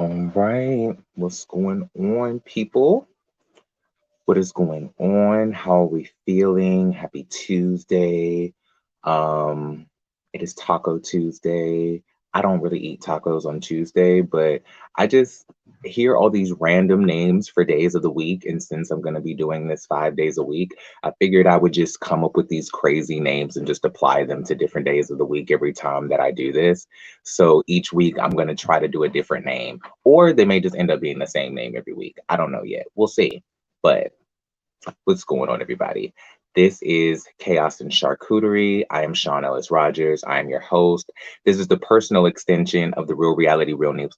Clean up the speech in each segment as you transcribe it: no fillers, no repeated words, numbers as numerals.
All right, what's going on, people? What is going on? How are we feeling? Happy Tuesday. Um, it is Taco Tuesday. I don't really eat tacos on Tuesday, but I just hear all these random names for days of the week. And since I'm going to be doing this 5 days a week, I figured I would just come up with these crazy names and just apply them to different days of the week every time that I do this. So each week I'm going to try to do a different name, or they may just end up being the same name every week. I don't know yet. We'll see. But what's going on, everybody? This is Chaos and Charcuterie. I am Sean Ellis Rogers. I am your host. This is the personal extension of the Real Reality Realness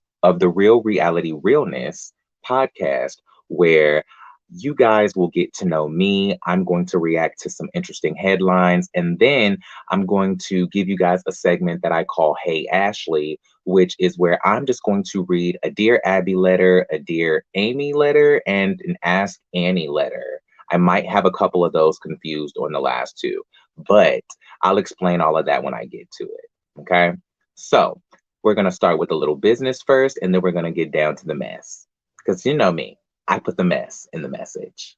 podcast, where you guys will get to know me. I'm going to react to some interesting headlines, and then I'm going to give you guys a segment that I call Hey Ashley, which is where I'm just going to read a Dear Abby letter, a Dear Amy letter, and an Ask Annie letter. I might have a couple of those confused on the last two, but I'll explain all of that when I get to it. Okay. So we're going to start with a little business first, and then we're going to get down to the mess. Because you know me, I put the mess in the message.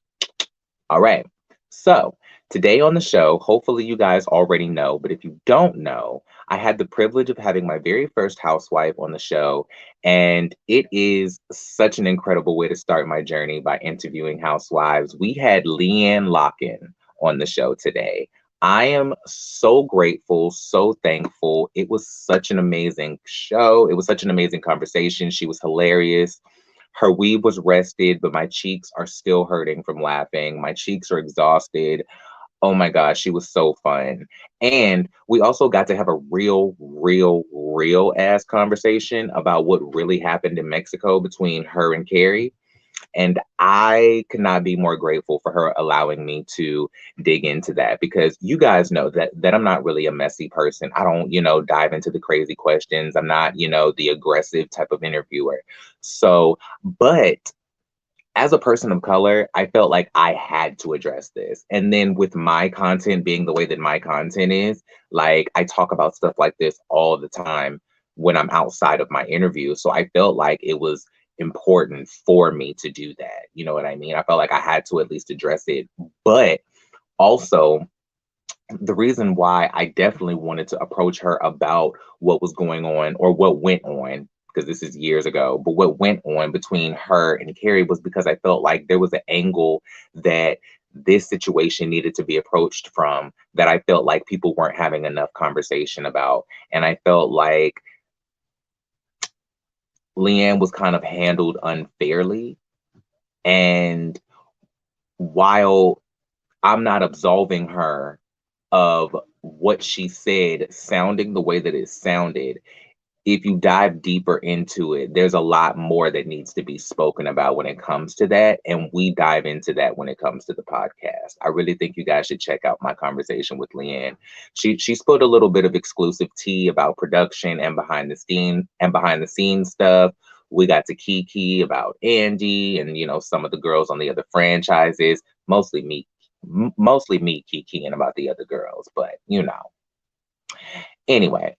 All right. So today on the show, hopefully you guys already know, but if you don't know, I had the privilege of having my very first housewife on the show. And it is such an incredible way to start my journey by interviewing housewives. We had Leanne Locken on the show today. I am so grateful, so thankful. It was such an amazing show. It was such an amazing conversation. She was hilarious. Her weave was rested, but my cheeks are still hurting from laughing. My cheeks are exhausted. Oh my gosh, she was so fun. And we also got to have a real ass conversation about what really happened in Mexico between her and Carrie. And I could not be more grateful for her allowing me to dig into that, because you guys know that I'm not really a messy person. I don't, dive into the crazy questions. I'm not, the aggressive type of interviewer. So, but as a person of color, I felt like I had to address this. And then with my content being the way that my content is, like I talk about stuff like this all the time when I'm outside of my interview. So I felt like it was important for me to do that. You know what I mean? I felt like I had to at least address it. But also, the reason why I definitely wanted to approach her about what was going on, or what went on, because this is years ago, but what went on between her and Carrie, was because I felt like there was an angle that this situation needed to be approached from, that I felt like people weren't having enough conversation about. And I felt like Leanne was kind of handled unfairly. And while I'm not absolving her of what she said sounding the way that it sounded, if you dive deeper into it, there's a lot more that needs to be spoken about when it comes to that. And we dive into that when it comes to the podcast. I really think you guys should check out my conversation with Leanne. She spilled a little bit of exclusive tea about production and behind the scenes stuff. We got to Kiki about Andy and some of the girls on the other franchises, mostly me kikiing about the other girls, but anyway,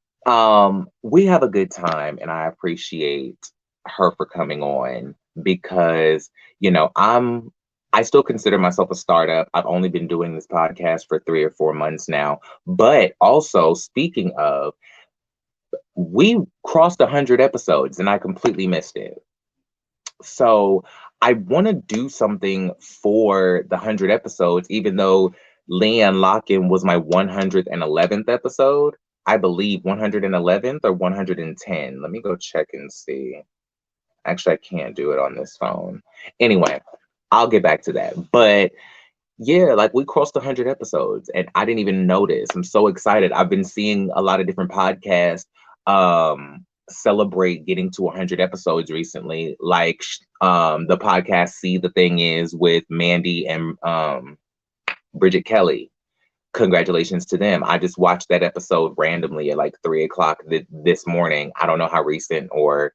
we have a good time, and I appreciate her for coming on, because I still consider myself a startup. I've only been doing this podcast for 3 or 4 months now. But also, speaking of, we crossed 100 episodes and I completely missed it. So I want to do something for the 100 episodes, even though Leanne Locken was my 111th episode. I believe 111th or 110. Let me go check and see. Actually, I can't do it on this phone. Anyway, I'll get back to that. But yeah, like we crossed 100 episodes and I didn't even notice. I'm so excited. I've been seeing a lot of different podcasts celebrate getting to 100 episodes recently, like the podcast See the Thing Is with Mandy and Bridget Kelly. Congratulations to them. I just watched that episode randomly at like 3 o'clock this morning. I don't know how recent or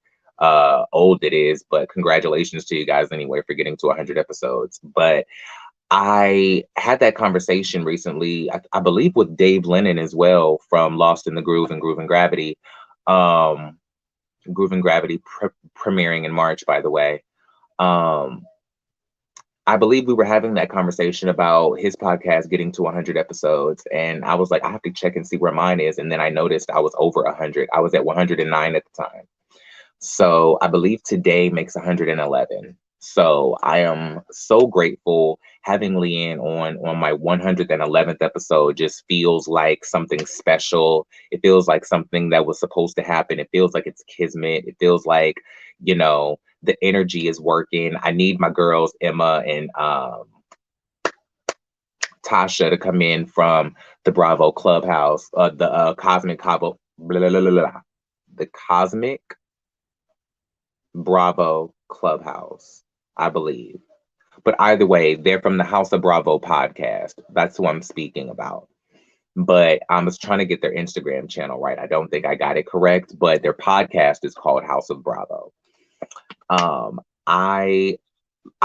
old it is, but congratulations to you guys anyway for getting to 100 episodes. But I had that conversation recently, I believe with Dave Lennon as well, from Lost in the Groove and Groove and Gravity. Groove and Gravity premiering in March, by the way. Um, I believe we were having that conversation about his podcast getting to 100 episodes, and I was like, I have to check and see where mine is, and then I noticed I was over 100. I was at 109 at the time. So I believe today makes 111. So I am so grateful having Leanne on my 111th episode. Just feels like something special. It feels like something that was supposed to happen. It feels like it's kismet. It feels like, the energy is working. I need my girls Emma and Tasha to come in from the Bravo Clubhouse, the Cosmic Cabo, blah, blah, blah, blah, blah, the Cosmic Bravo Clubhouse, I believe. But either way, they're from the House of Bravo podcast. That's who I'm speaking about. But I was trying to get their Instagram channel right. I don't think I got it correct, but their podcast is called House of Bravo. I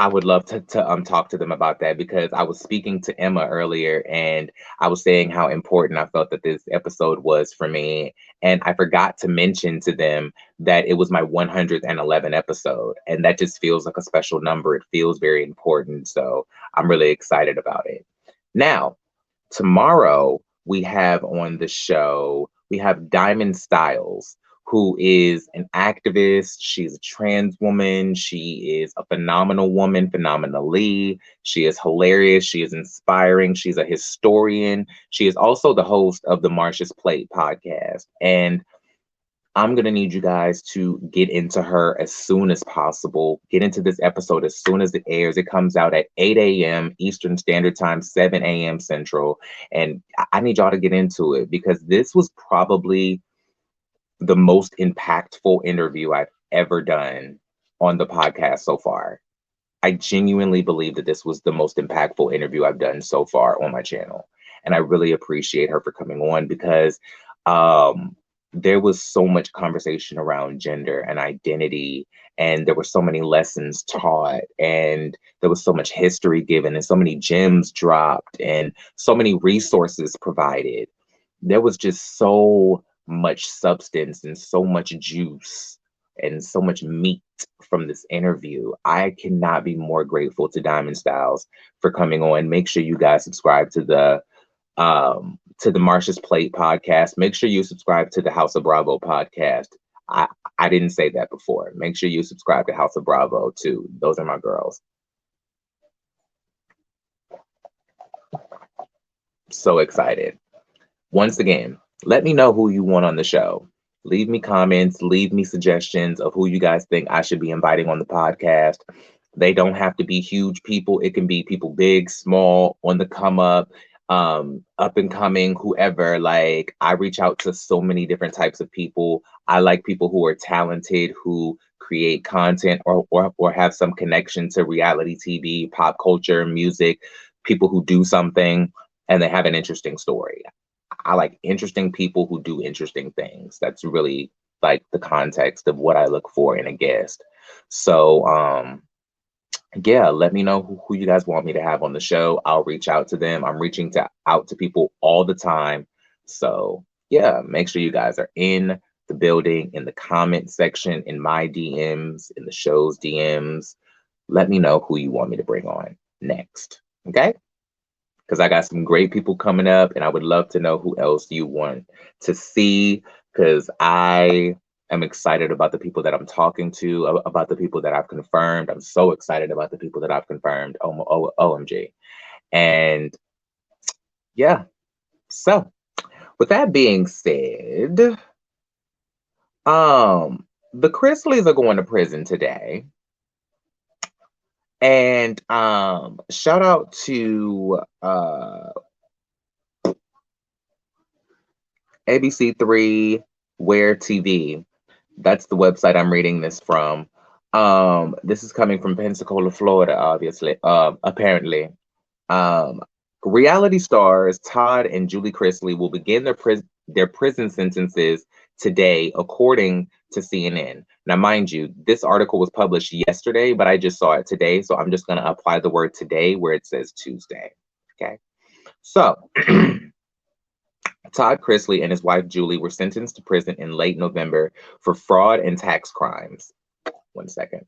would love to talk to them about that, because I was speaking to Emma earlier and I was saying how important I felt that this episode was for me. And I forgot to mention to them that it was my 111 episode. And that just feels like a special number. It feels very important. So I'm really excited about it. Now, tomorrow we have on the show, we have Diamond Styles, who is an activist. She's a trans woman. She is a phenomenal woman, phenomenally. She is hilarious. She is inspiring. She's a historian. She is also the host of the Marsha's Plate podcast. And I'm going to need you guys to get into her as soon as possible. Get into this episode as soon as it airs. It comes out at 8 a.m. Eastern Standard Time, 7 a.m. Central. And I need y'all to get into it, because this was probably the most impactful interview I've ever done on the podcast so far. I genuinely believe that this was the most impactful interview I've done so far on my channel. And I really appreciate her for coming on, because there was so much conversation around gender and identity, and there were so many lessons taught, and there was so much history given, and so many gems dropped, and so many resources provided. There was just so much substance and so much juice and so much meat from this interview. I cannot be more grateful to Diamond Styles for coming on. Make sure you guys subscribe to the Marsha's Plate podcast. Make sure you subscribe to the House of Bravo podcast. I didn't say that before. Make sure you subscribe to House of Bravo too. Those are my girls. So excited. Once again, let me know who you want on the show. Leave me comments, leave me suggestions of who you guys think I should be inviting on the podcast. They don't have to be huge people. It can be people big, small, on the come up and coming, whoever. Like, I reach out to so many different types of people. I like people who are talented, who create content or have some connection to reality TV, pop culture, music, people who do something and they have an interesting story. I like interesting people who do interesting things. That's really like the context of what I look for in a guest. So, yeah, let me know who you guys want me to have on the show. I'll reach out to them. I'm reaching out to people all the time. So yeah, make sure you guys are in the building, in the comment section, in my DMs, in the show's DMs. Let me know who you want me to bring on next. Okay? Because I got some great people coming up, and I would love to know who else you want to see, because I am excited about the people that I'm talking to, about the people that I've confirmed. I'm so excited about the people that I've confirmed. OMG. And yeah, so with that being said, the Chrisleys are going to prison today. And shout out to ABC3 Where TV. That's the website I'm reading this from. This is coming from Pensacola, Florida, obviously. Apparently. Reality stars Todd and Julie Chrisley will begin their prison sentences today, according to CNN. Now, mind you, this article was published yesterday, but I just saw it today, so I'm just going to apply the word today where it says Tuesday. Okay, so Todd Chrisley and his wife Julie were sentenced to prison in late November for fraud and tax crimes. 1 second.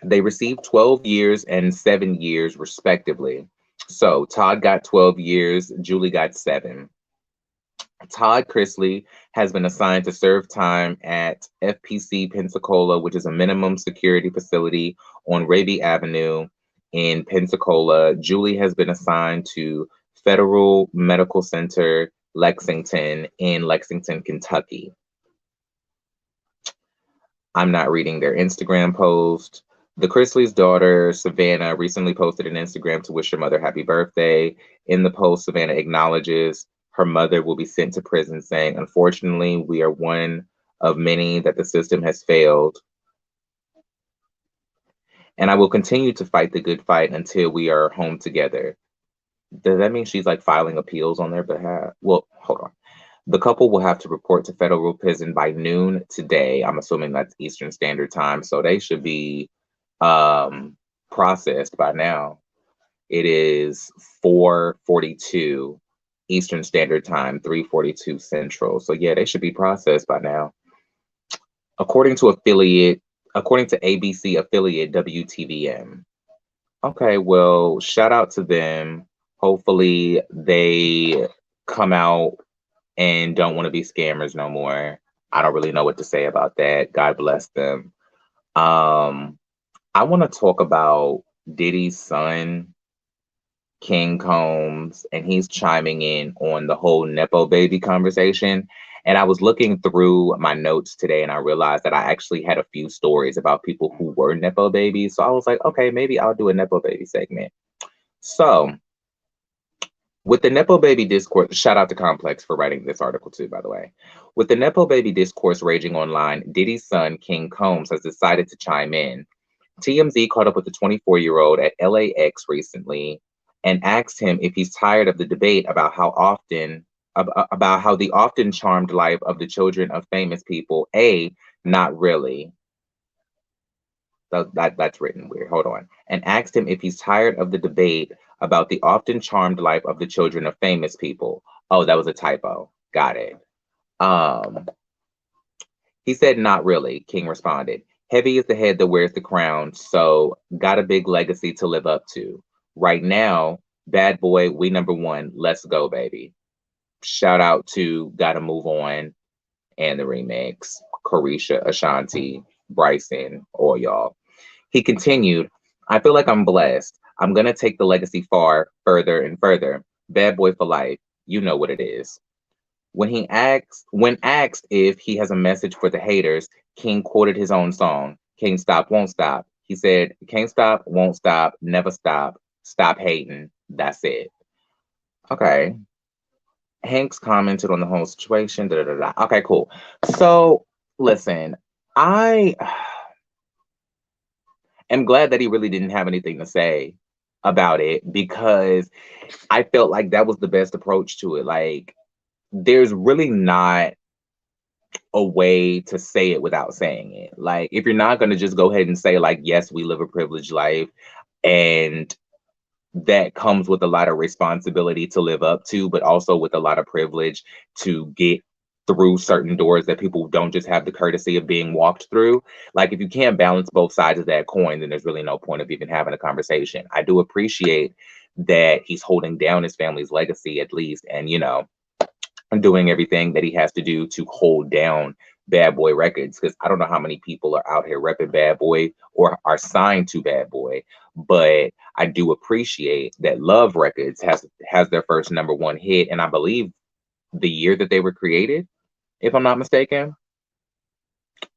They received 12 years and 7 years, respectively. So Todd got 12 years, Julie got 7. Todd Chrisley has been assigned to serve time at FPC Pensacola, which is a minimum security facility on Raby Avenue in Pensacola. Julie has been assigned to Federal Medical Center, Lexington, in Lexington, Kentucky. I'm not reading their Instagram post. The Chrisleys' daughter, Savannah, recently posted an Instagram to wish her mother happy birthday. In the post, Savannah acknowledges her mother will be sent to prison, saying, "Unfortunately, we are one of many that the system has failed. And I will continue to fight the good fight until we are home together." Does that mean she's like filing appeals on their behalf? Well, hold on. The couple will have to report to federal prison by noon today. I'm assuming that's Eastern Standard Time, so they should be processed by now. It is 4:42 Eastern Standard Time, 3:42 Central. So yeah, they should be processed by now. According to ABC affiliate WTVM. Okay, well, shout out to them. Hopefully they come out and don't want to be scammers no more. I don't really know what to say about that. God bless them. I want to talk about Diddy's son, King Combs, and he's chiming in on the whole Nepo baby conversation. And I was looking through my notes today and I realized that I actually had a few stories about people who were Nepo babies. So I was like, okay, maybe I'll do a Nepo baby segment. So with the Nepo baby discourse, shout out to Complex for writing this article too, by the way. With the Nepo baby discourse raging online, Diddy's son, King Combs, has decided to chime in. TMZ caught up with the 24-year-old at LAX recently and asked him if he's tired of the debate about how the often charmed life of the children of famous people. Not really. That's written weird. Hold on. And asked him if he's tired of the debate about the often charmed life of the children of famous people. Oh, that was a typo. Got it. He said, "Not really," King responded. "Heavy is the head that wears the crown, so got a big legacy to live up to. Right now, bad boy, we number one. Let's go, baby." Shout out to Gotta Move On and the remix. Carisha, Ashanti, Bryson, all y'all. He continued, "I feel like I'm blessed. I'm going to take the legacy far, further, and further. Bad boy for life. You know what it is." When asked if he has a message for the haters, King quoted his own song, "Can't Stop, Won't Stop." He said, "Can't stop, won't stop, never stop. Stop hating. That's it." Okay. Hanks commented on the whole situation. Da, da, da, da. Okay, cool. So listen, I am glad that he really didn't have anything to say about it because I felt like that was the best approach to it. Like, there's really not a way to say it without saying it. Like, if you're not going to just go ahead and say, like, yes, we live a privileged life, and that comes with a lot of responsibility to live up to, but also with a lot of privilege to get through certain doors that people don't just have the courtesy of being walked through. Like, if you can't balance both sides of that coin, then there's really no point of even having a conversation. I do appreciate that he's holding down his family's legacy at least, and doing everything that he has to do to hold down Bad Boy Records, because I don't know how many people are out here repping Bad Boy or are signed to Bad Boy, but I do appreciate that Love Records has their first number one hit, and I believe the year that they were created, if I'm not mistaken.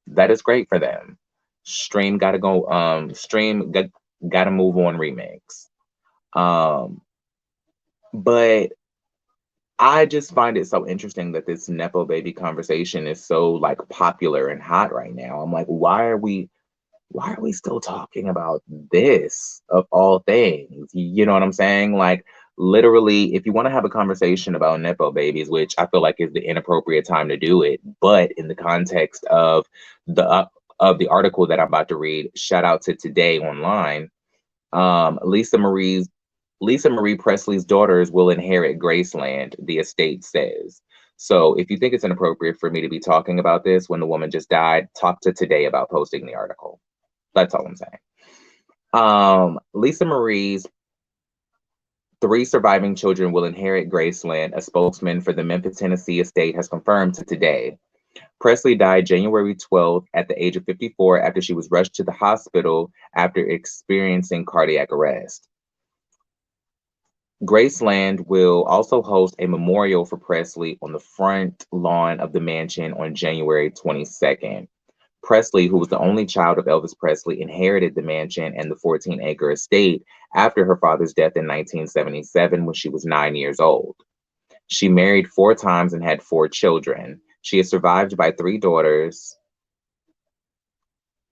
That is great for them. Stream gotta go. Gotta move on remix. But I just find it so interesting that this Nepo baby conversation is so like popular and hot right now. I'm like, why are we still talking about this of all things? You know what I'm saying? Like, literally, if you want to have a conversation about Nepo babies, which I feel like is the inappropriate time to do it, but in the context of the article that I'm about to read, shout out to Today Online. Lisa Marie's Lisa Marie Presley's daughters will inherit Graceland, the estate says. So if you think it's inappropriate for me to be talking about this when the woman just died, talk to Today about posting the article. That's all I'm saying. Lisa Marie's three surviving children will inherit Graceland, a spokesman for the Memphis, Tennessee estate has confirmed to Today. Presley died January 12th at the age of 54 after she was rushed to the hospital after experiencing cardiac arrest. Graceland will also host a memorial for Presley on the front lawn of the mansion on January 22nd. Presley, who was the only child of Elvis Presley, inherited the mansion and the 14-acre estate after her father's death in 1977 when she was 9 years old. She married 4 times and had 4 children. She is survived by 3 daughters.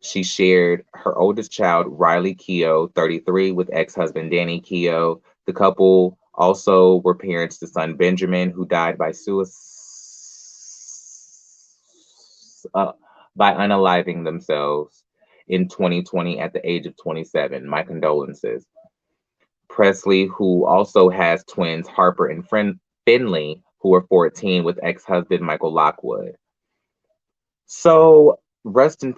She shared her oldest child, Riley Keough, 33, with ex-husband Danny Keough. The couple also were parents to son Benjamin, who died by unaliving themselves in 2020 at the age of 27. My condolences. Presley, who also has twins Harper and Finley, who are 14, with ex-husband Michael Lockwood. So rest in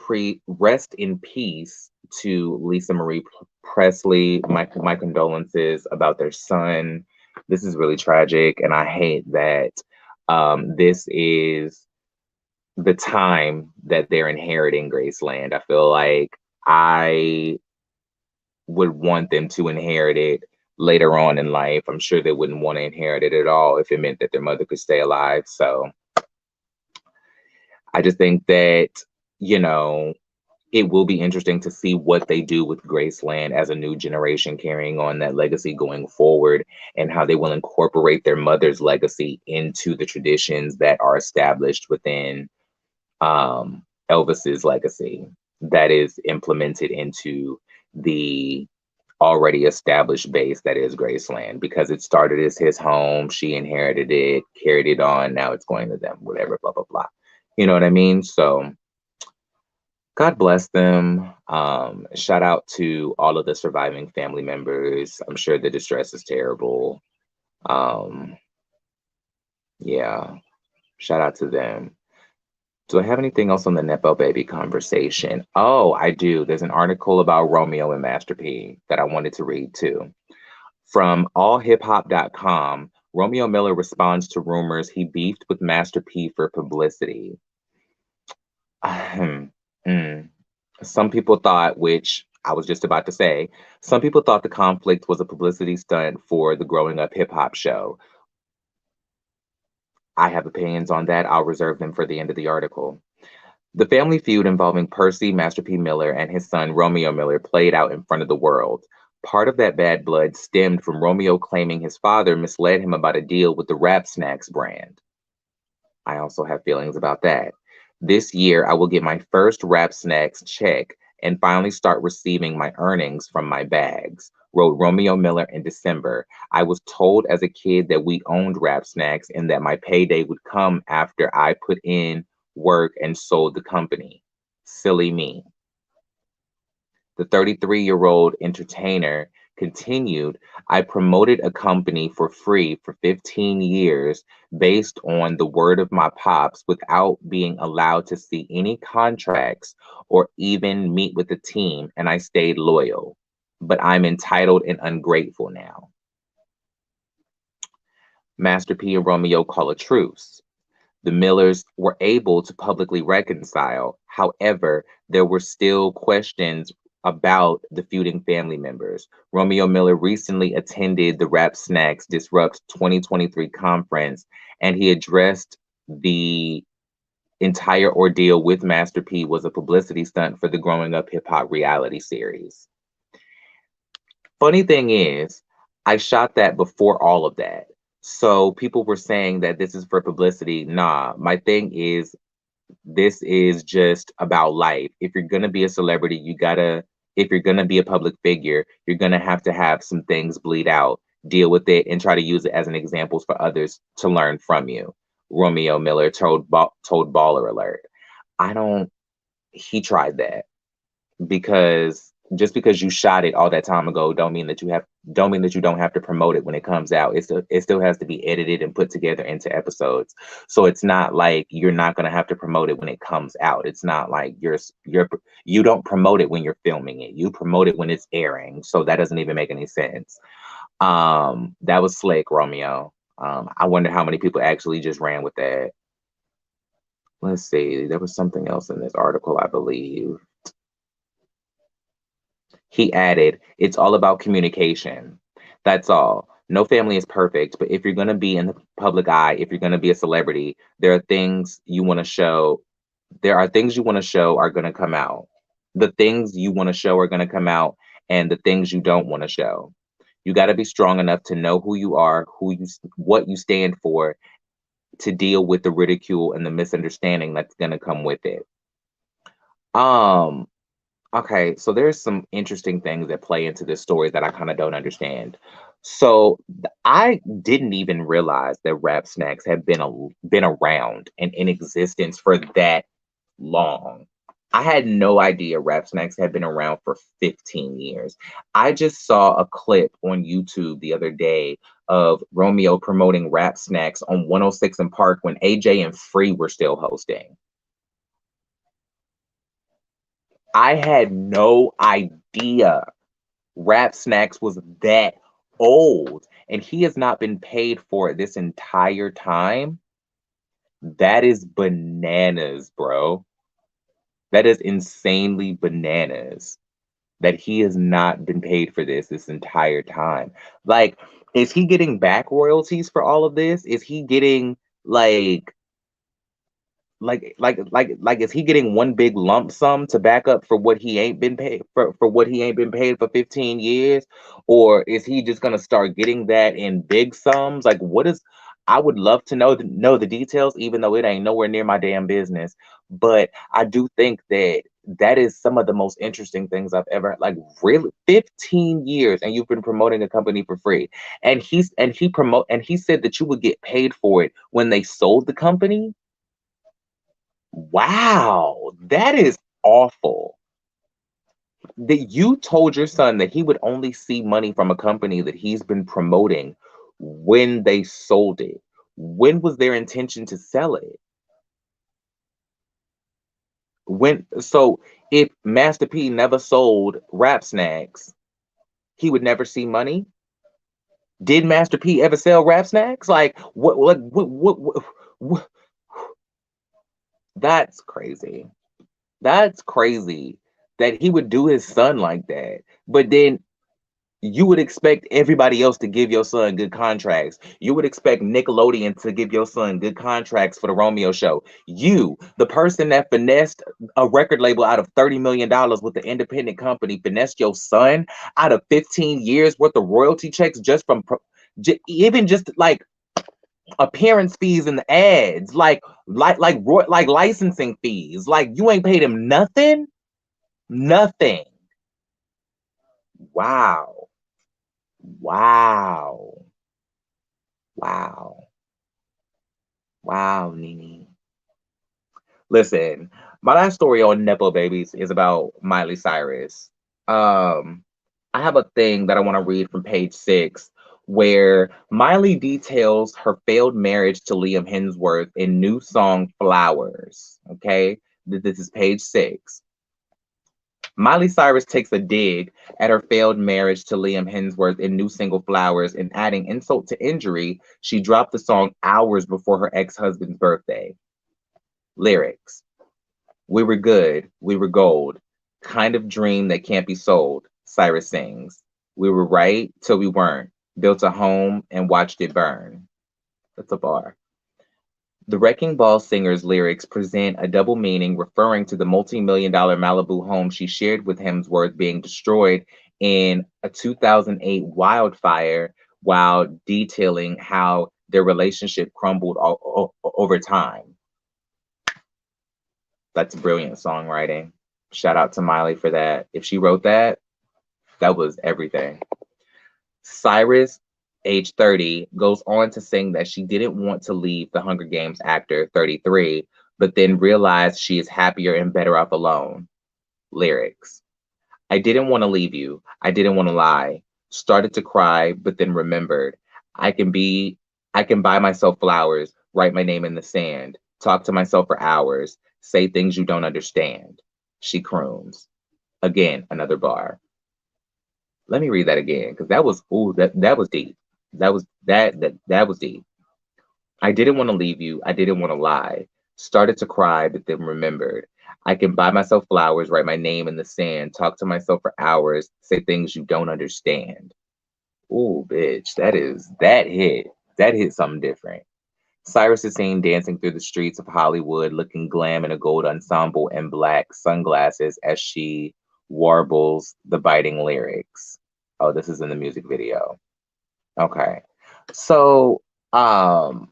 peace to Lisa Marie Presley. My condolences about their son. This is really tragic, and I hate that this is the time that they're inheriting Graceland. I feel like I would want them to inherit it later on in life. I'm sure they wouldn't want to inherit it at all if it meant that their mother could stay alive. So I just think that, you know, it will be interesting to see what they do with Graceland as a new generation carrying on that legacy going forward, and how they will incorporate their mother's legacy into the traditions that are established within Elvis's legacy that is implemented into the already established base that is Graceland, because it started as his home. She inherited it, carried it on. Now it's going to them, whatever, blah, blah, blah. You know what I mean? So God bless them. Shout out to all of the surviving family members. I'm sure the distress is terrible. Yeah, shout out to them. Do I have anything else on the Nepo Baby conversation? Oh, I do. There's an article about Romeo and Master P that I wanted to read too. From allhiphop.com, Romeo Miller responds to rumors he beefed with Master P for publicity. Some people thought, which I was just about to say, some people thought the conflict was a publicity stunt for the Growing Up Hip Hop show. I have opinions on that. I'll reserve them for the end of the article. The family feud involving Percy, Master P. Miller, and his son Romeo Miller played out in front of the world. Part of that bad blood stemmed from Romeo claiming his father misled him about a deal with the Rap Snacks brand. I also have feelings about that. This year, I will get my first Rap Snacks check and finally start receiving my earnings from my bags, wrote Romeo Miller in December. I was told as a kid that we owned Rap Snacks and that my payday would come after I put in work and sold the company. Silly me. The 33-year-old entertainer continued, I promoted a company for free for 15 years based on the word of my pops without being allowed to see any contracts or even meet with the team, and I stayed loyal. But I'm entitled and ungrateful now. Master P and Romeo call a truce. The Millers were able to publicly reconcile. However, there were still questions about the feuding family members. Romeo Miller recently attended the Rap Snacks Disrupt 2023 conference, and he addressed the entire ordeal with Master P was a publicity stunt for the Growing Up Hip Hop reality series. Funny thing is, I shot that before all of that. So people were saying that this is for publicity. Nah, my thing is, this is just about life. If you're going to be a celebrity, if you're going to be a public figure, you're going to have some things bleed out, deal with it, and try to use it as an example for others to learn from you. Romeo Miller told Baller Alert. He tried that because Just because you shot it all that time ago don't mean that you don't have to promote it when it comes out. It still has to be edited and put together into episodes. So it's not like you're not going to have to promote it when it comes out. It's not like you don't promote it when you're filming it. You promote it when it's airing. So that doesn't even make any sense. That was slick, Romeo. I wonder how many people actually just ran with that. Let's see. There was something else in this article, I believe. He added, "It's all about communication. That's all. No family is perfect, but if you're going to be in the public eye, if you're going to be a celebrity, there are things you want to show. There are things you want to show are going to come out. The things you want to show are going to come out, and the things you don't want to show. You got to be strong enough to know who you are, what you stand for, to deal with the ridicule and the misunderstanding that's going to come with it." Um, Okay, so there's some interesting things that play into this story that I kind of don't understand. So I didn't even realize that rap snacks have been around and in existence for that long. I had no idea rap snacks had been around for 15 years. I just saw a clip on YouTube the other day of Romeo promoting rap snacks on 106 and Park when AJ and Free were still hosting. I had no idea Rap Snacks was that old, and he has not been paid for it this entire time. That is bananas, bro. That is insanely bananas that he has not been paid for this entire time. Like, is he getting back royalties for all of this? Is he getting like is he getting one big lump sum to back up for what he ain't been paid for what he ain't been paid for 15 years, or is he just going to start getting that in big sums? Like, what is I would love to know the details, even though it ain't nowhere near my damn business. But I do think that that is some of the most interesting things I've ever, like, really 15 years and you've been promoting a company for free, and he said that you would get paid for it when they sold the company. Wow, that is awful. That you told your son that he would only see money from a company that he's been promoting when they sold it. When was their intention to sell it? If Master P never sold Rap Snacks, he would never see money. Did Master P ever sell Rap Snacks? Like, what that's crazy. That's crazy that he would do his son like that. But then you would expect everybody else to give your son good contracts. You would expect Nickelodeon to give your son good contracts for the Romeo show. You, the person that finessed a record label out of $30 million with the independent company, finessed your son out of 15 years worth of royalty checks just from even just like appearance fees in the ads, like licensing fees. Like, you ain't paid him nothing. Nothing. Wow. Wow. Wow. Wow, Nene. Listen, my last story on Nepo Babies is about Miley Cyrus. Um, I have a thing that I want to read from page 6, where Miley details her failed marriage to Liam Hemsworth in new song Flowers. Okay, this is page 6. Miley Cyrus takes a dig at her failed marriage to Liam Hemsworth in new single Flowers, and adding insult to injury, she dropped the song hours before her ex-husband's birthday. Lyrics: "We were good, we were gold, kind of dream that can't be sold," Cyrus sings. "We were right till we weren't, built a home and watched it burn." That's a bar. The Wrecking Ball singer's lyrics present a double meaning, referring to the multi-million-dollar Malibu home she shared with Hemsworth being destroyed in a 2008 wildfire, while detailing how their relationship crumbled over time. That's brilliant songwriting. Shout out to Miley for that. If she wrote that, that was everything. Cyrus, age 30, goes on to sing that she didn't want to leave the Hunger Games actor, 33, but then realized she is happier and better off alone. Lyrics: I didn't want to leave you. I didn't want to lie. Started to cry, but then remembered. I can be, I can buy myself flowers, write my name in the sand, talk to myself for hours, say things you don't understand. She croons. Again, another bar. Let me read that again, because that was, ooh, that was deep. That was deep. I didn't want to leave you. I didn't want to lie. Started to cry, but then remembered. I can buy myself flowers, write my name in the sand, talk to myself for hours, say things you don't understand. Ooh, bitch, that hit. That hit something different. Cyrus is seen dancing through the streets of Hollywood, looking glam in a gold ensemble and black sunglasses as she warbles the biting lyrics. Oh, this is in the music video. Okay. So, um,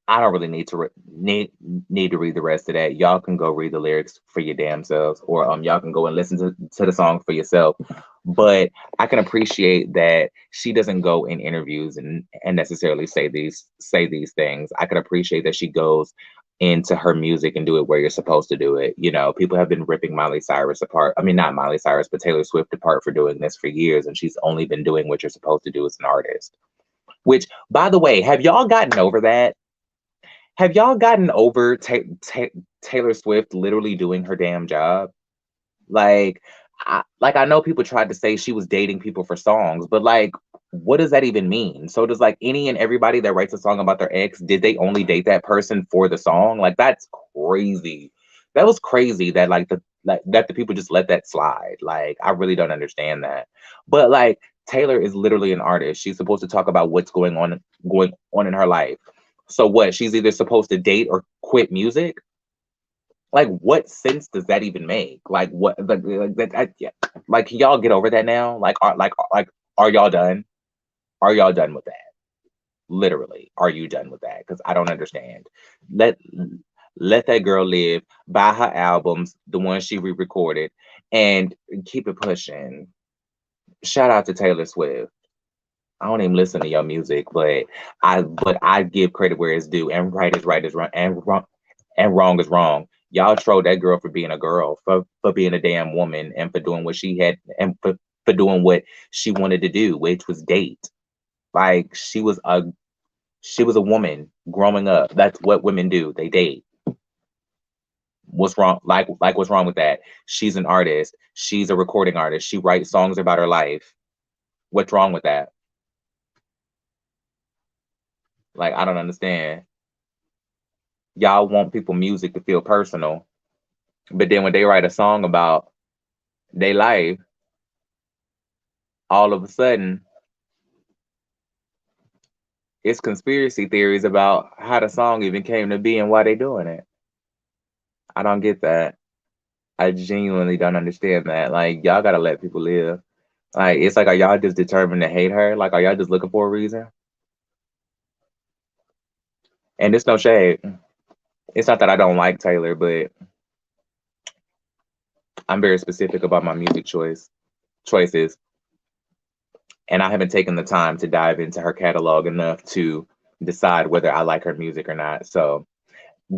I don't really need to read the rest of that. Y'all can go read the lyrics for your damn selves, or y'all can go and listen to the song for yourself. But I can appreciate that she doesn't go in interviews and necessarily say these things. I can appreciate that she goes into her music and do it where you're supposed to do it. You know, people have been ripping Miley Cyrus apart. I mean, not Miley Cyrus, but Taylor Swift apart for doing this for years, and she's only been doing what you're supposed to do as an artist. Which, by the way, have y'all gotten over that? Have y'all gotten over Taylor Swift literally doing her damn job? Like, I know people tried to say she was dating people for songs, but like, what does that even mean? So does like any and everybody that writes a song about their ex, did they only date that person for the song? Like, that's crazy. That was crazy that that the people just let that slide. Like, I really don't understand that. But like, Taylor is literally an artist. She's supposed to talk about what's going on in her life. So what? She's either supposed to date or quit music. Like, what sense does that even make? Like, what? Like that? Yeah. Like, can y'all get over that now? Are y'all done? Are y'all done with that? Literally, are you done with that? Because I don't understand. Let let that girl live. Buy her albums, the ones she re-recorded, and keep it pushing. Shout out to Taylor Swift. I don't even listen to your music, but I give credit where it's due, and right is right is wrong, and wrong is wrong. Y'all trolled that girl for being a girl, for being a damn woman, and for doing what she had, and for doing what she wanted to do, which was date. Like, she was a woman growing up. That's what women do. They date. What's wrong? Like what's wrong with that? She's an artist. She's a recording artist. She writes songs about her life. What's wrong with that? Like, I don't understand. Y'all want people music to feel personal, but then when they write a song about their life, all of a sudden it's conspiracy theories about how the song even came to be and why they doing it. I don't get that. I genuinely don't understand that. Like, y'all gotta let people live. Like, it's like, are y'all just determined to hate her? Like, are y'all just looking for a reason? And it's no shade. It's not that I don't like Taylor, but I'm very specific about my music choices. And I haven't taken the time to dive into her catalog enough to decide whether I like her music or not. So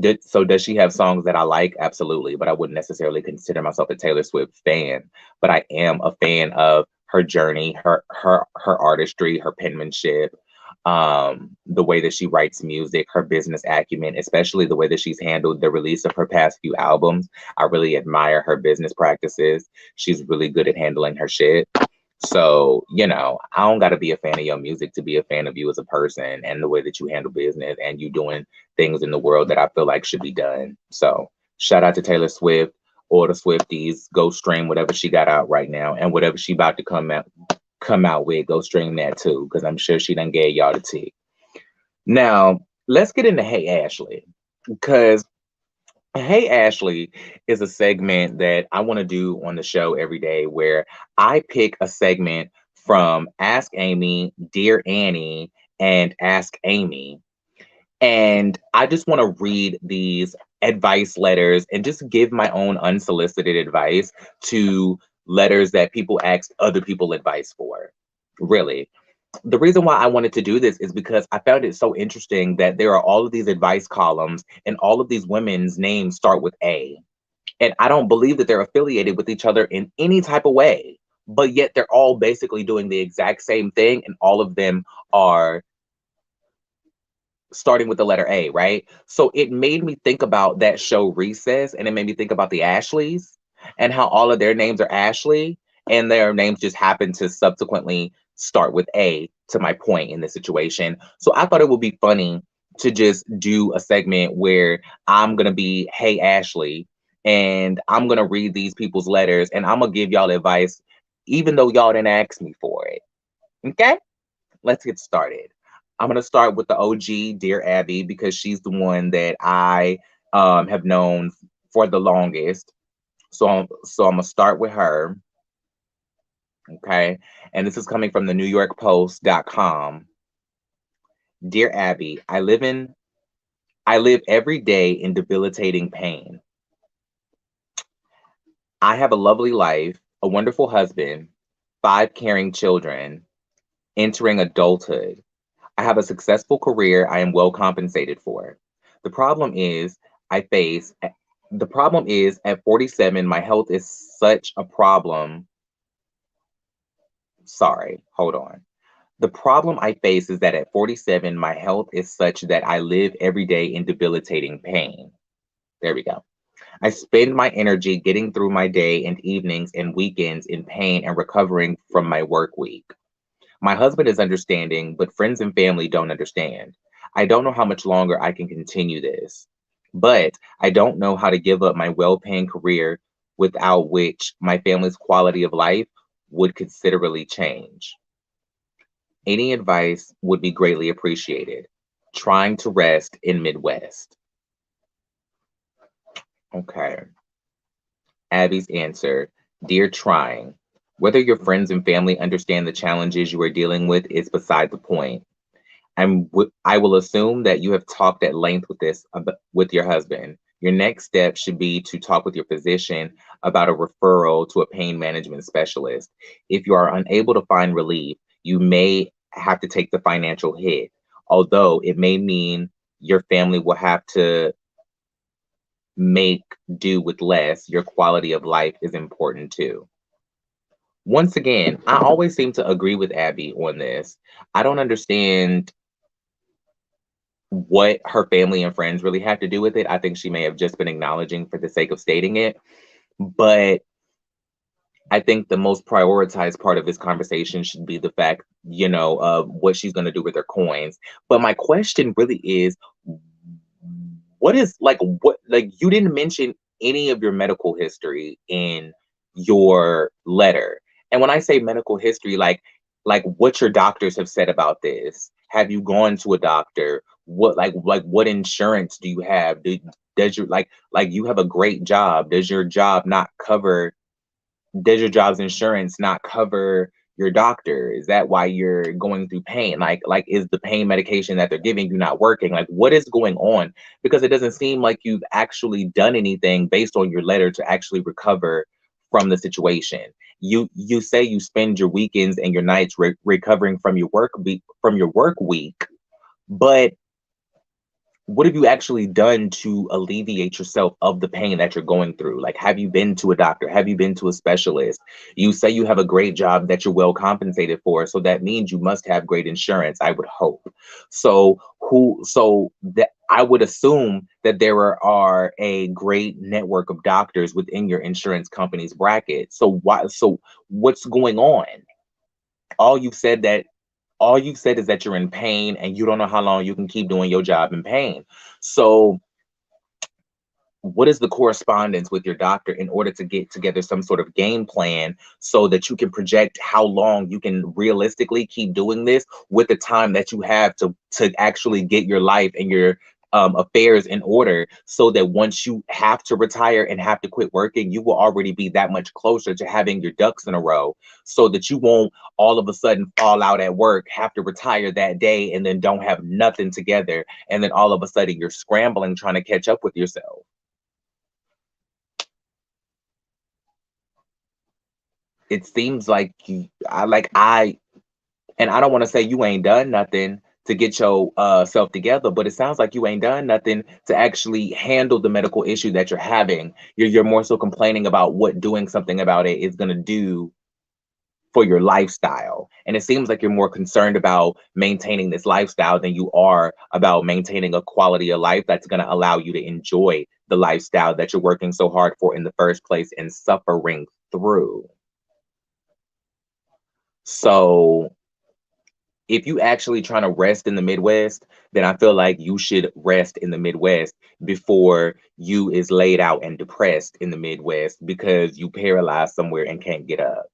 does she have songs that I like? Absolutely, but I wouldn't necessarily consider myself a Taylor Swift fan. But I am a fan of her journey, her artistry, her penmanship, the way that she writes music, her business acumen, especially the way that she's handled the release of her past few albums. I really admire her business practices. She's really good at handling her shit. So, I don't got to be a fan of your music to be a fan of you as a person and the way that you handle business and you doing things in the world that I feel like should be done. So, shout out to Taylor Swift or the Swifties. Go stream whatever she got out right now, and whatever she about to come out with, go stream that too, because I'm sure she done gave y'all the tea. Now, let's get into Hey Ashley, because Hey Ashley is a segment that I want to do on the show every day where I pick a segment from Ask Amy, Dear Annie, and Ask Amy. And I just want to read these advice letters and just give my own unsolicited advice to letters that people asked other people advice for. Really. The reason why I wanted to do this is because I found it so interesting that there are all of these advice columns and all of these women's names start with A. And I don't believe that they're affiliated with each other in any type of way, but yet they're all basically doing the exact same thing, and all of them are starting with the letter A, right? So it made me think about that show Recess, and it made me think about the Ashleys and how all of their names are Ashley, and their names just happen to subsequently start with A, to my point in this situation. So I thought it would be funny to just do a segment where I'm gonna be, hey Ashley, and I'm gonna read these people's letters and I'm gonna give y'all advice, even though y'all didn't ask me for it. Okay? Let's get started. I'm gonna start with the OG, Dear Abby, because she's the one that I have known for the longest. So I'm gonna start with her. Okay, and this is coming from the NewYorkPost.com. Dear Abby, I live every day in debilitating pain. I have a lovely life, a wonderful husband, 5 caring children, entering adulthood. I have a successful career I am well compensated for. The problem is I face the problem is at 47 my health is such a problem. Sorry, hold on. The problem I face is that at 47 my health is such that I live every day in debilitating pain. There we go. I spend my energy getting through my day and evenings and weekends in pain and recovering from my work week. My husband is understanding, but friends and family don't understand. I don't know how much longer I can continue this, but I don't know how to give up my well paying career without which my family's quality of life would considerably change. Any advice would be greatly appreciated. Trying to rest in Midwest. Okay. Abby's answer, Dear Trying, whether your friends and family understand the challenges you are dealing with is beside the point. I will assume that you have talked at length with your husband. Your next step should be to talk with your physician about a referral to a pain management specialist. If you are unable to find relief, you may have to take the financial hit, although it may mean your family will have to make do with less. Your quality of life is important too. Once again, I always seem to agree with Abby on this. I don't understand what her family and friends really have to do with it. I think she may have just been acknowledging for the sake of stating it. But I think the most prioritized part of this conversation should be the fact, of what she's going to do with her coins. But my question really is, you didn't mention any of your medical history in your letter. And when I say medical history, like what your doctors have said about this. Have you gone to a doctor? What insurance do you have? Does your like you have a great job? Does your job's insurance not cover your doctor? Is that why you're going through pain? Like is the pain medication that they're giving you not working? Like what is going on? Because it doesn't seem like you've actually done anything based on your letter to actually recover from the situation. You say you spend your weekends and your nights recovering from your work week, but what have you actually done to alleviate yourself of the pain that you're going through? Like, have you been to a doctor? Have you been to a specialist? You say you have a great job that you're well compensated for. So that means you must have great insurance, I would hope. So that I would assume that are a great network of doctors within your insurance company's bracket. So what's going on? All you've said that all you've said is that you're in pain and you don't know how long you can keep doing your job in pain. So what is the correspondence with your doctor in order to get together some sort of game plan so that you can project how long you can realistically keep doing this with the time that you have to actually get your life and your affairs in order, so that once you have to retire and have to quit working, you will already be that much closer to having your ducks in a row, so that you won't all of a sudden fall out at work, have to retire that day, and then don't have nothing together, and then all of a sudden you're scrambling trying to catch up with yourself. It seems like and I don't want to say you ain't done nothing to get your self together, but it sounds like you ain't done nothing to actually handle the medical issue that you're having. You're more so complaining about what doing something about it is going to do for your lifestyle. And it seems like you're more concerned about maintaining this lifestyle than you are about maintaining a quality of life that's going to allow you to enjoy the lifestyle that you're working so hard for in the first place and suffering through. So if you actually trying to rest in the Midwest, then I feel like you should rest in the Midwest before you is laid out and depressed in the Midwest because you paralyzed somewhere and can't get up.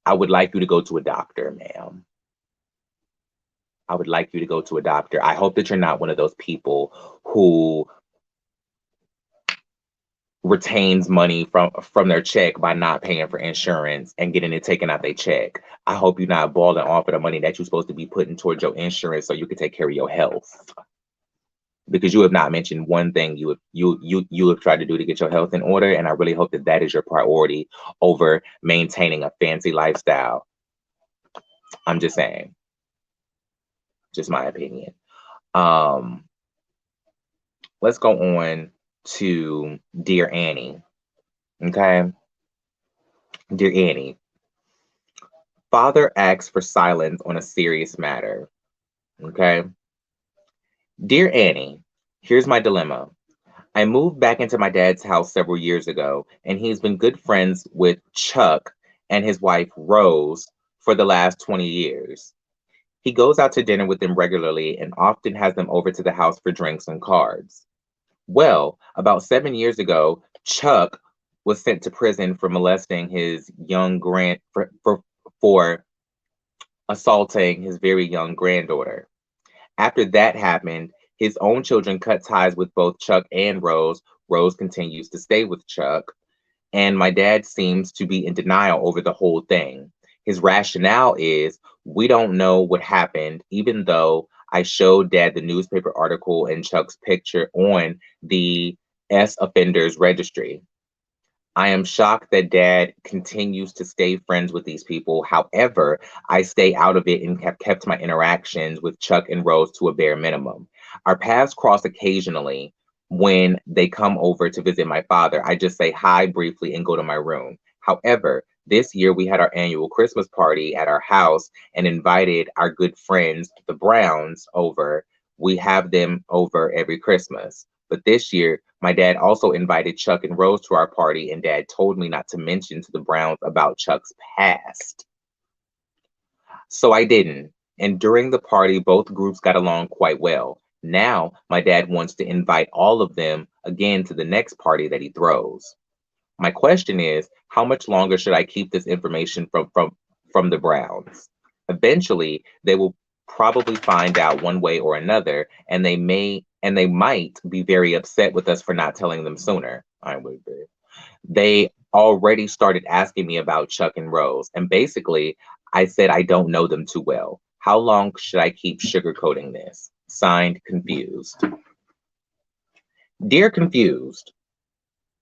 I would like you to go to a doctor, ma'am. I would like you to go to a doctor. I hope that you're not one of those people who retains money from their check by not paying for insurance and getting it taken out their check. I hope you're not balling off of the money that you're supposed to be putting towards your insurance so you can take care of your health. Because you have not mentioned one thing you have tried to do to get your health in order, and I really hope that that is your priority over maintaining a fancy lifestyle. I'm just saying, just my opinion. Um, let's go on to Dear Annie. Okay, Dear Annie. Father asks for silence on a serious matter. Okay. Dear Annie, here's my dilemma. I moved back into my dad's house several years ago, and he's been good friends with Chuck and his wife Rose for the last 20 years. He goes out to dinner with them regularly and often has them over to the house for drinks and cards. Well, about 7 years ago, Chuck was sent to prison for molesting his young for assaulting his very young granddaughter. After that happened, his own children cut ties with both Chuck and Rose. Rose continues to stay with Chuck, and my dad seems to be in denial over the whole thing. His rationale is we don't know what happened, even though I showed dad the newspaper article and Chuck's picture on the S offenders registry. I am shocked that dad continues to stay friends with these people. However, I stay out of it and have kept my interactions with Chuck and Rose to a bare minimum. Our paths cross occasionally when they come over to visit my father. I just say hi briefly and go to my room. However, this year we had our annual Christmas party at our house and invited our good friends, the Browns, over. We have them over every Christmas. But this year, my dad also invited Chuck and Rose to our party, and dad told me not to mention to the Browns about Chuck's past. So I didn't. And during the party, both groups got along quite well. Now, my dad wants to invite all of them again to the next party that he throws. My question is, how much longer should I keep this information from the Browns? Eventually, they will probably find out one way or another, and they might be very upset with us for not telling them sooner. I would be. They already started asking me about Chuck and Rose, and basically, I said I don't know them too well. How long should I keep sugarcoating this? Signed, Confused. Dear Confused,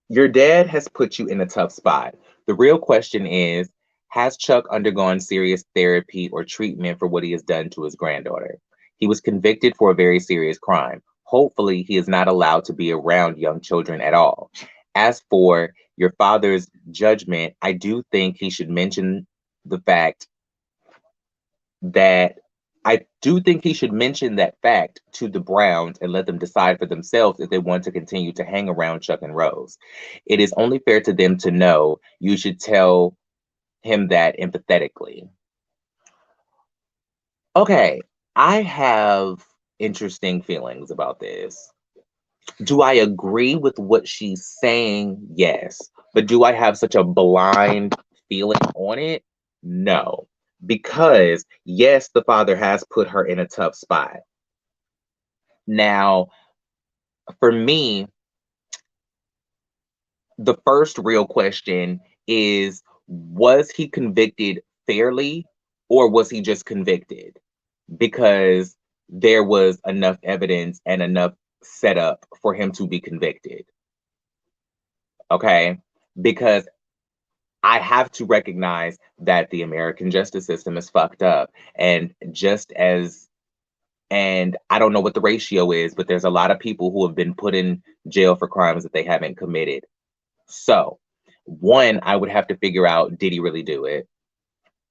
your dad has put you in a tough spot. The real question is, has Chuck undergone serious therapy or treatment for what he has done to his granddaughter? He was convicted for a very serious crime. Hopefully, he is not allowed to be around young children at all. As for your father's judgment, I do think he should mention the fact that to the Browns and let them decide for themselves if they want to continue to hang around Chuck and Rose. It is only fair to them to know. You should tell him that empathetically. Okay, I have interesting feelings about this. Do I agree with what she's saying? Yes. But do I have such a blind feeling on it? No. Because, yes, the father has put her in a tough spot. Now, for me, the first real question is, was he convicted fairly or was he just convicted? Because there was enough evidence and enough setup for him to be convicted. Okay? Because I have to recognize that the American justice system is fucked up. And just as And I don't know what the ratio is, but there's a lot of people who have been put in jail for crimes that they haven't committed. So, one, I would have to figure out, did he really do it?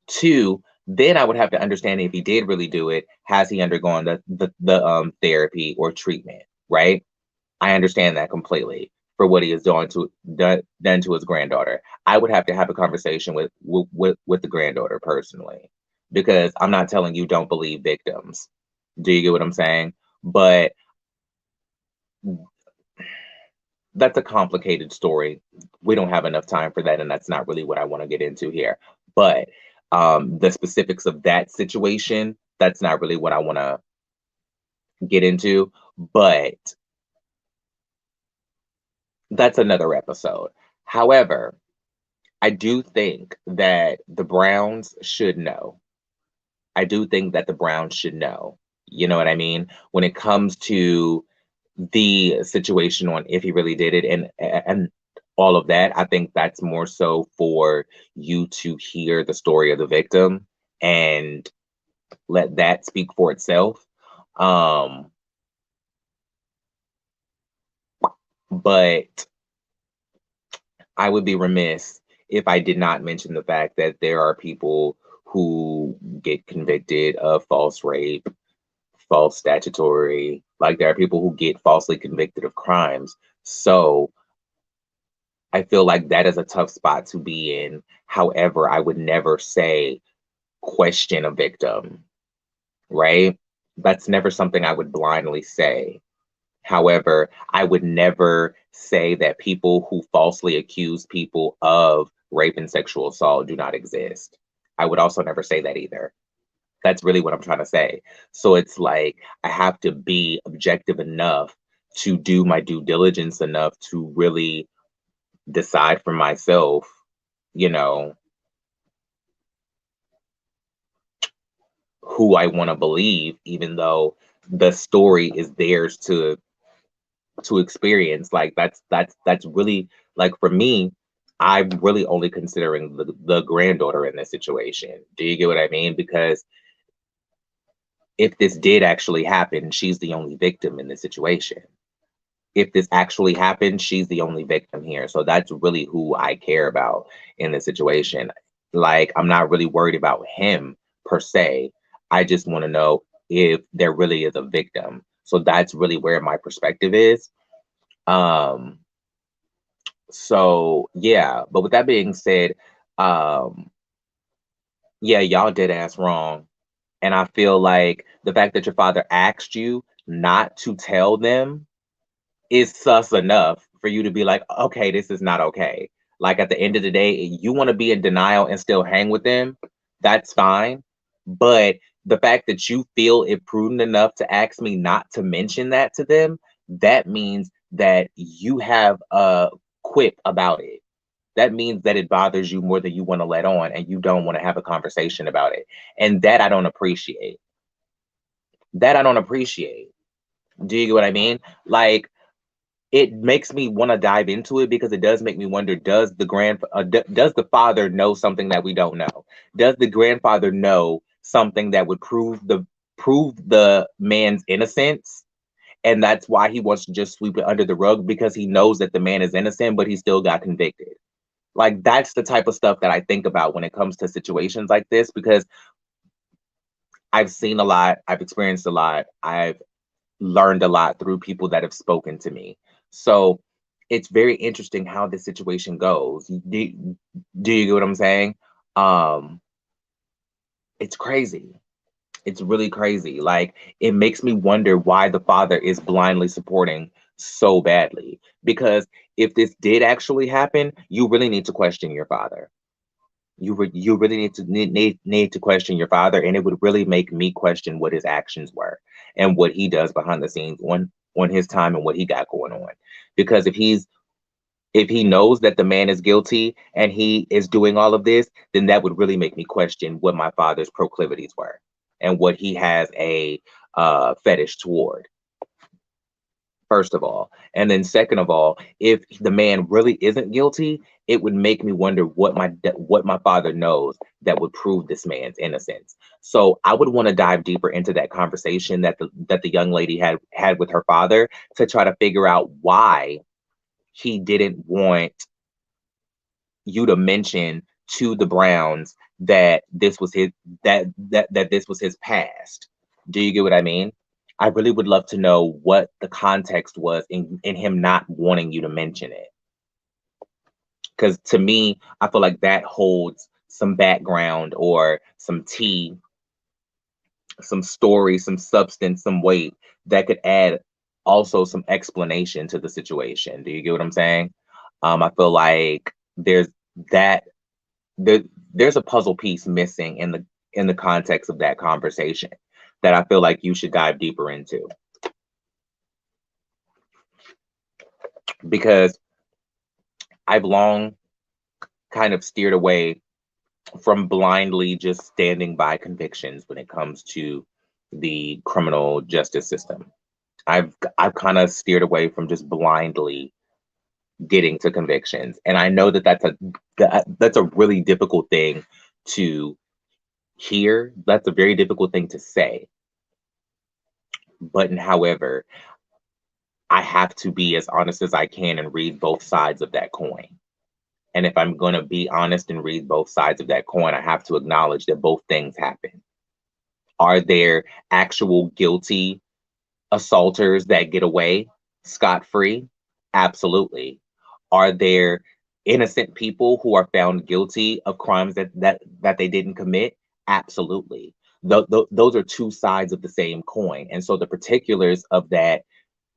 Two, then I would have to understand, if he did really do it, has he undergone the therapy or treatment, right? I understand that completely for what he has done to his granddaughter. I would have to have a conversation with the granddaughter personally, because I'm not telling you don't believe victims. Do you get what I'm saying? But that's a complicated story. We don't have enough time for that, and that's not really what I want to get into here. But the specifics of that situation, that's not really what I want to get into. But that's another episode. However, I do think that the Browns should know. I do think that the Browns should know. You know what I mean? When it comes to the situation on if he really did it, and all of that, I think that's more so for you to hear the story of the victim and let that speak for itself. Um, but I would be remiss if I did not mention the fact that there are people who get convicted of false rape, false statutory, like there are people who get falsely convicted of crimes. So I feel like that is a tough spot to be in. However, I would never say question a victim, right? That's never something I would blindly say. However, I would never say that people who falsely accuse people of rape and sexual assault do not exist. I would also never say that either. That's really what I'm trying to say. So it's like I have to be objective enough to do my due diligence enough to really decide for myself, you know, who I want to believe, even though the story is theirs to experience. Like that's really, like, for me, I'm really only considering the granddaughter in this situation. Do you get what I mean? Because if this did actually happen, she's the only victim in this situation. If this actually happened, she's the only victim here. So that's really who I care about in this situation. Like, I'm not really worried about him per se. I just want to know if there really is a victim. So that's really where my perspective is. Um, so yeah, but with that being said, um, yeah, y'all did ask wrong. And I feel like the fact that your father asked you not to tell them is sus enough for you to be like, okay, this is not okay. Like, at the end of the day, you want to be in denial and still hang with them, that's fine. But the fact that you feel it prudent enough to ask me not to mention that to them, that means that you have a quip about it. That means that it bothers you more than you want to let on, and you don't want to have a conversation about it. And that I don't appreciate. That I don't appreciate. Do you get what I mean? Like, it makes me want to dive into it, because it does make me wonder, does the father know something that we don't know? Does the grandfather know something that would prove the man's innocence, and that's why he wants to just sweep it under the rug, because he knows that the man is innocent but he still got convicted? Like, that's the type of stuff that I think about when it comes to situations like this, because I've seen a lot, I've experienced a lot, I've learned a lot through people that have spoken to me. So it's very interesting how this situation goes. Do you get what I'm saying? Um, it's crazy. It's really crazy. Like, it makes me wonder why the father is blindly supporting so badly. Because if this did actually happen, you really need to question your father. You really need to question your father, and it would really make me question what his actions were and what he does behind the scenes on his time and what he got going on. Because if he knows that the man is guilty and he is doing all of this, then that would really make me question what my father's proclivities were and what he has a fetish toward. first of all. And then second of all, if the man really isn't guilty, it would make me wonder what my father knows that would prove this man's innocence. So I would want to dive deeper into that conversation that the young lady had with her father to try to figure out why he didn't want you to mention to the Browns that this was his that this was his past. Do you get what I mean? I really would love to know what the context was in him not wanting you to mention it. Because to me, I feel like that holds some background or some tea, some story, some substance, some weight that could add also some explanation to the situation. Do you get what I'm saying? I feel like that there, there's a puzzle piece missing in the context of that conversation that I feel like you should dive deeper into, because I've long kind of steered away from blindly just standing by convictions when it comes to the criminal justice system. I've kind of steered away from just blindly getting to convictions, and I know that's a really difficult thing to hear. That's a very difficult thing to say. But however, I have to be as honest as I can and read both sides of that coin. And if I'm going to be honest and read both sides of that coin, I have to acknowledge that both things happen. Are there actual guilty assaulters that get away scot-free? Absolutely. Are there innocent people who are found guilty of crimes that they didn't commit? Absolutely. Those are two sides of the same coin. And so the particulars of that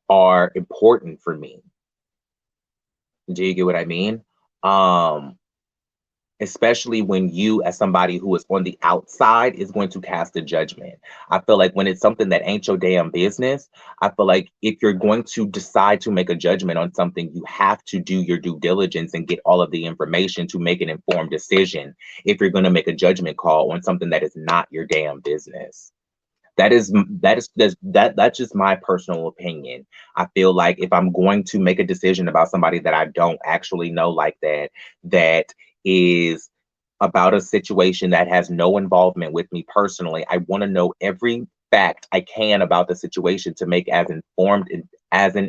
are important for me. Do you get what I mean? Um, Especially when you, as somebody who is on the outside, is going to cast a judgment. I feel like when it's something that ain't your damn business, I feel like if you're going to decide to make a judgment on something, you have to do your due diligence and get all of the information to make an informed decision if you're going to make a judgment call on something that is not your damn business. That's just my personal opinion. I feel like if I'm going to make a decision about somebody that I don't actually know like that is about a situation that has no involvement with me personally, I want to know every fact I can about the situation to make as an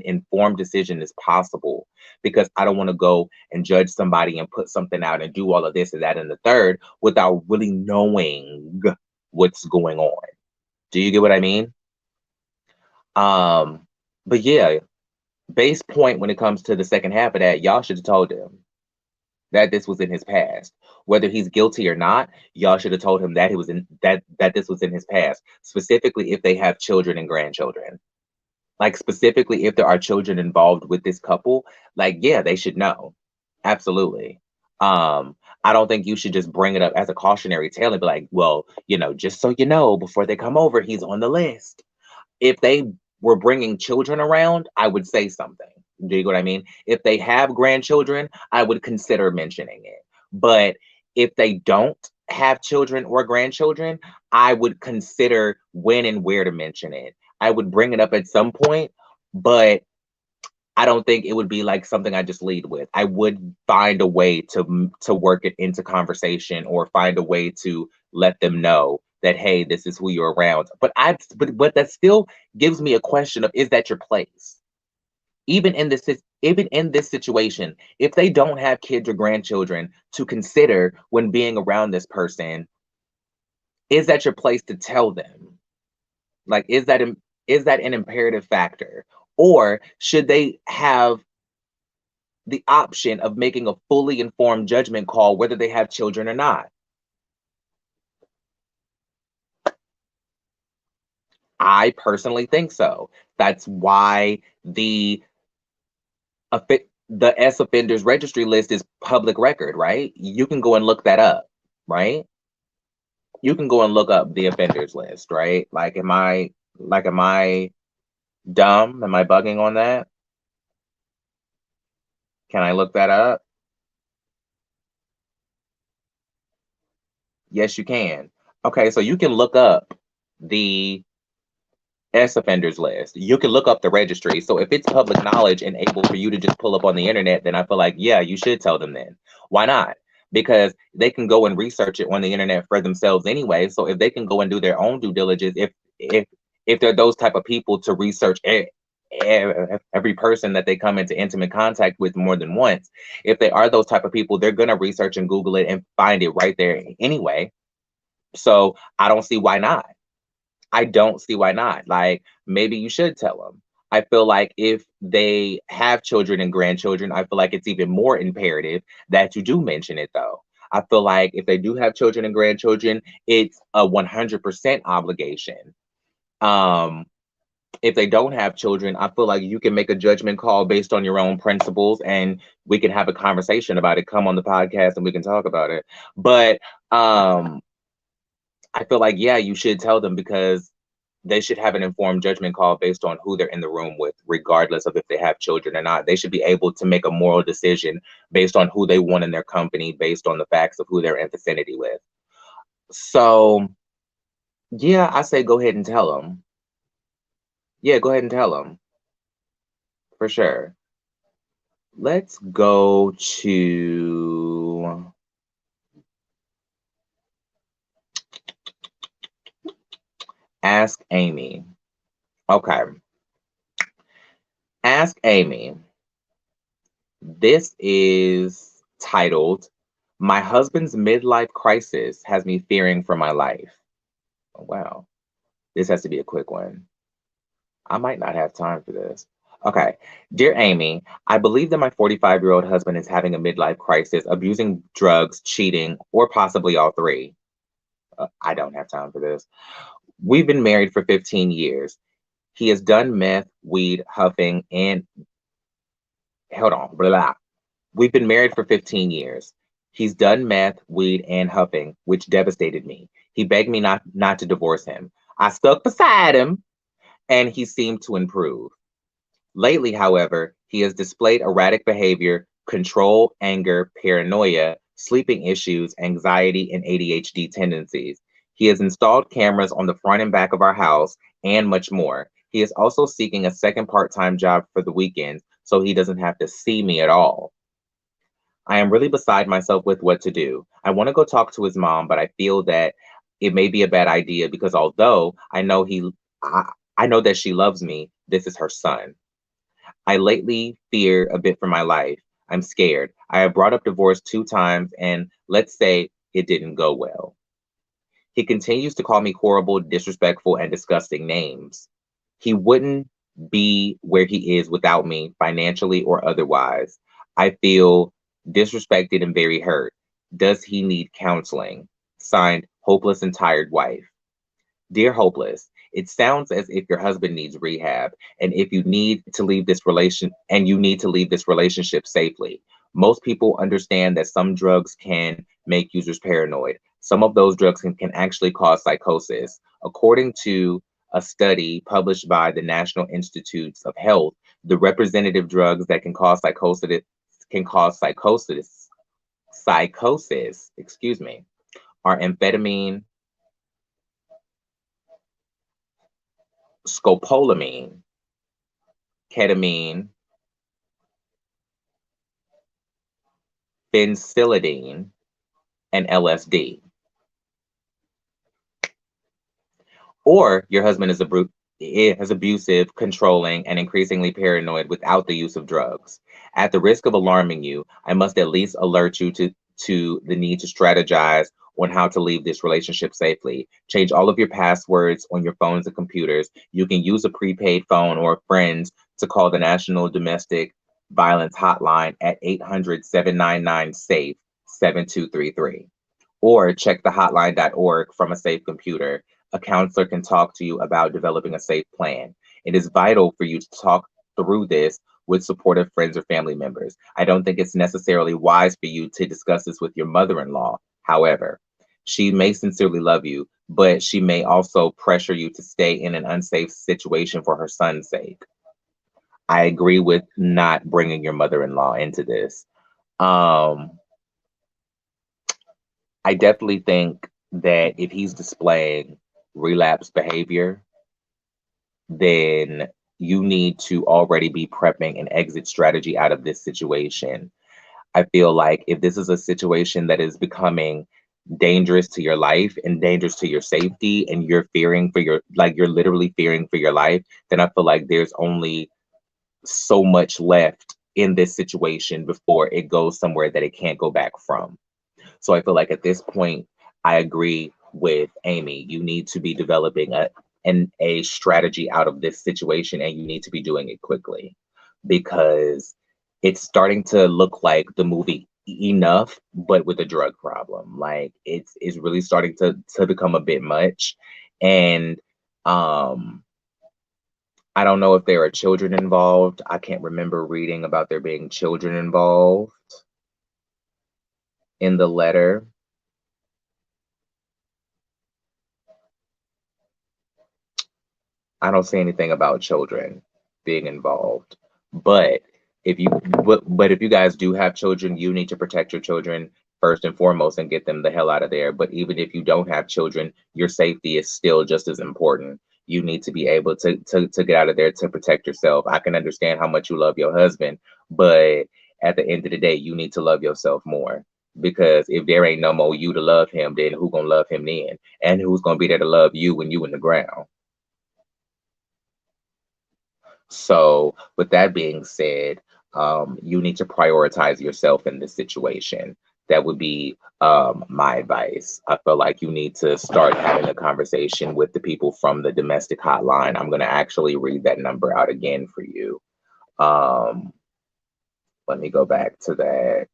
informed decision as possible, because I don't want to go and judge somebody and put something out and do all of this and that and the third without really knowing what's going on. Do you get what I mean? Um, but yeah, base point when it comes to the second half of that, y'all should have told him that this was in his past. Whether he's guilty or not, y'all should have told him that he was in that this was in his past. Specifically if they have children and grandchildren. Like specifically if there are children involved with this couple, like yeah, they should know. Absolutely. I don't think you should just bring it up as a cautionary tale and be like, well, just so you know, before they come over, he's on the list. If they were bringing children around, I would say something. Do you get what I mean? If they have grandchildren, I would consider mentioning it. But if they don't have children or grandchildren, I would consider when and where to mention it. I would bring it up at some point, but I don't think it would be like something I just lead with. I would find a way to work it into conversation or find a way to let them know that hey, this is who you're around. But that still gives me a question of, is that your place? Even in this situation, if they don't have kids or grandchildren to consider when being around this person, is that your place to tell them? Like, is that an imperative factor? Or should they have the option of making a fully informed judgment call whether they have children or not? I personally think so. That's why the S offenders registry list is public record, right? You can go and look that up, right? You can go and look up the offenders list, right? Am I dumb? Am I bugging on that? Can I look that up? Yes, you can. Okay, so you can look up the S offenders list. You can look up the registry. So if it's public knowledge and able for you to just pull up on the internet, then I feel like, yeah, you should tell them then. Why not? Because they can go and research it on the internet for themselves anyway. So if they can go and do their own due diligence, if they're those type of people to research every person that they come into intimate contact with more than once, if they are those type of people, they're gonna research and Google it and find it right there anyway. So I don't see why not. I don't see why not. Like, maybe you should tell them. I feel like if they have children and grandchildren, I feel like it's even more imperative that you do mention it, though. I feel like if they do have children and grandchildren, it's a 100% obligation. Um, if they don't have children, I feel like you can make a judgment call based on your own principles, and we can have a conversation about it. Come on the podcast and we can talk about it. But I feel like, yeah, you should tell them because they should have an informed judgment call based on who they're in the room with, regardless of if they have children or not. They should be able to make a moral decision based on who they want in their company, based on the facts of who they're in vicinity with. So, yeah, I say go ahead and tell them. Yeah, go ahead and tell them for sure. Let's go to Ask Amy. Okay. Ask Amy. This is titled, My Husband's Midlife Crisis Has Me Fearing for My Life. Oh, wow. This has to be a quick one. I might not have time for this. Okay. Dear Amy, I believe that my 45-year-old husband is having a midlife crisis, abusing drugs, cheating, or possibly all three. I don't have time for this. We've been married for 15 years. He has done meth, weed, huffing, and hold on, blah, blah. We've been married for 15 years. He's done meth, weed, and huffing, which devastated me. He begged me not to divorce him. I stuck beside him, and he seemed to improve. Lately, however, he has displayed erratic behavior, control, anger, paranoia, sleeping issues, anxiety, and ADHD tendencies. He has installed cameras on the front and back of our house, and much more. He is also seeking a second part-time job for the weekends so he doesn't have to see me at all. I am really beside myself with what to do. I want to go talk to his mom, but I feel that it may be a bad idea because although I know that she loves me, this is her son. I lately fear a bit for my life. I'm scared. I have brought up divorce 2 times, and let's say it didn't go well. He continues to call me horrible, disrespectful, and disgusting names. He wouldn't be where he is without me, financially or otherwise. I feel disrespected and very hurt. Does he need counseling? Signed, Hopeless and Tired Wife. Dear Hopeless, it sounds as if your husband needs rehab, and if you need to leave this relation and you need to leave this relationship safely. Most people understand that some drugs can make users paranoid. Some of those drugs can actually cause psychosis. According to a study published by the National Institutes of Health, the representative drugs that can cause psychosis, excuse me, are amphetamine, scopolamine, ketamine, phencylamine, and LSD. Or your husband is abusive, controlling, and increasingly paranoid without the use of drugs. At the risk of alarming you, I must at least alert you to the need to strategize on how to leave this relationship safely. Change all of your passwords on your phones and computers. You can use a prepaid phone or friends to call the National Domestic Violence Hotline at 800-799-SAFE 7233. Or check the hotline.org from a safe computer. A counselor can talk to you about developing a safe plan. It is vital for you to talk through this with supportive friends or family members. I don't think it's necessarily wise for you to discuss this with your mother-in-law. However, she may sincerely love you, but she may also pressure you to stay in an unsafe situation for her son's sake. I agree with not bringing your mother-in-law into this. Um, I definitely think that if he's displaying relapse behavior, then you need to already be prepping an exit strategy out of this situation. I feel like if this is a situation that is becoming dangerous to your life and dangerous to your safety, and you're fearing for your, like, you're literally fearing for your life, then I feel like there's only so much left in this situation before it goes somewhere that it can't go back from. So I feel like at this point, I agree with Amy. You need to be developing a strategy out of this situation, and you need to be doing it quickly, because it's starting to look like the movie Enough, but with a drug problem. Like, it's really starting to become a bit much. And um I don't know if there are children involved. I can't remember reading about there being children involved in the letter. I don't see anything about children being involved. But but if you guys do have children, you need to protect your children first and foremost and get them the hell out of there. But even if you don't have children, your safety is still just as important. You need to be able to get out of there to protect yourself. I can understand how much you love your husband, but at the end of the day, you need to love yourself more. Because if there ain't no more you to love him, then who gonna love him then? And who's gonna be there to love you when you in the ground? So, with that being said, you need to prioritize yourself in this situation. That would be my advice. I feel like you need to start having a conversation with the people from the domestic hotline. I'm going to actually read that number out again for you. Um, Let me go back to that.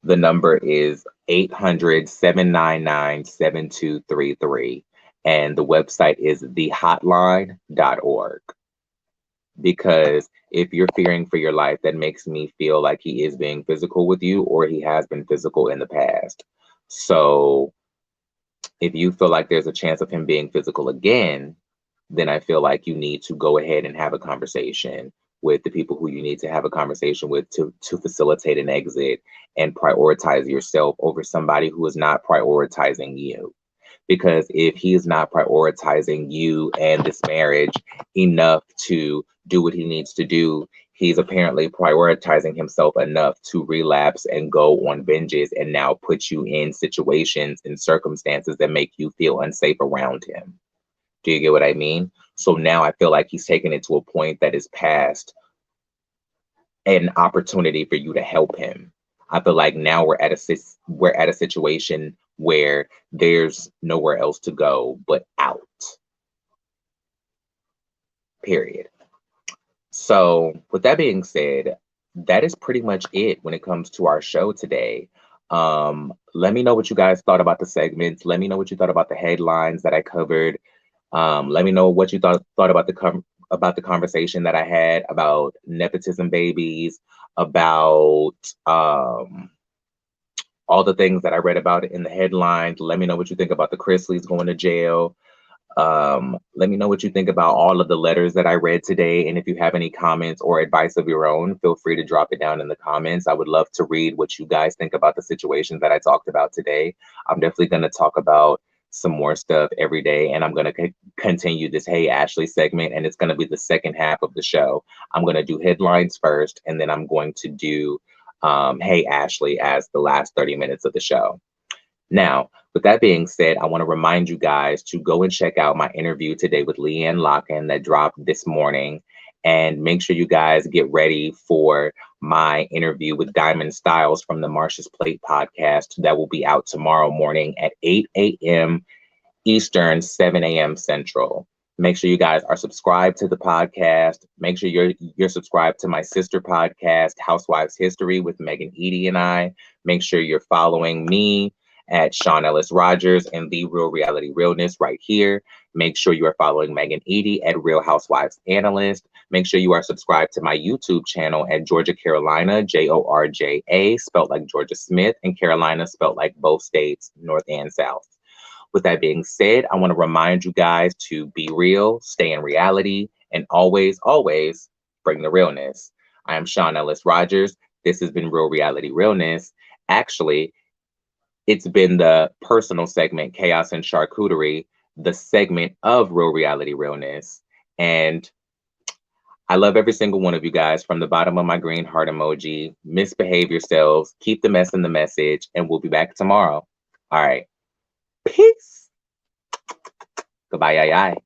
The number is 800-799-7233, and the website is thehotline.org. Because if you're fearing for your life, that makes me feel like he is being physical with you, or he has been physical in the past. So if you feel like there's a chance of him being physical again, then I feel like you need to go ahead and have a conversation with the people who you need to have a conversation with to facilitate an exit, and prioritize yourself over somebody who is not prioritizing you. Because if he is not prioritizing you and this marriage enough to do what he needs to do, he's apparently prioritizing himself enough to relapse and go on binges, and now put you in situations and circumstances that make you feel unsafe around him. Do you get what I mean? So now I feel like he's taken it to a point that is past an opportunity for you to help him. I feel like now we're at a situation where there's nowhere else to go but out. Period. So, with that being said, that is pretty much it when it comes to our show today. Let me know what you guys thought about the segments. Let me know what you thought about the headlines that I covered. Let me know what you thought about about the conversation that I had about nepotism babies, about all the things that I read about in the headlines. Let me know what you think about the Chrisleys going to jail. Let me know what you think about all of the letters that I read today. And if you have any comments or advice of your own, feel free to drop it down in the comments. I would love to read what you guys think about the situations that I talked about today. I'm definitely going to talk about some more stuff every day, and I'm going to continue this Hey Ashley segment, and it's going to be the second half of the show. I'm going to do headlines first, and then I'm going to do Hey Ashley as the last 30 minutes of the show. Now, with that being said, I want to remind you guys to go and check out my interview today with Leanne Locken that dropped this morning. And make sure you guys get ready for my interview with Diamond Styles from the Marsha's Plate podcast that will be out tomorrow morning at 8 a.m. Eastern, 7 a.m. Central. Make sure you guys are subscribed to the podcast. Make sure you're subscribed to my sister podcast, Housewives History with Megan Eady and I. Make sure you're following me at Sean Ellis Rogers and The Real Reality Realness right here. Make sure you are following Megan Eady at Real Housewives Analyst. Make sure you are subscribed to my YouTube channel at Georgia Carolina, Jorja, spelled like Georgia Smith, and Carolina spelled like both states, North and South. With that being said, I want to remind you guys to be real, stay in reality, and always, always bring the realness. I am Sean Ellis Rogers. This has been Real Reality Realness. Actually, it's been the personal segment, Chaos and Charcuterie, the segment of Real Reality Realness. And I love every single one of you guys from the bottom of my green heart emoji. Misbehave yourselves, keep the mess in the message, and we'll be back tomorrow. All right. Peace. Goodbye.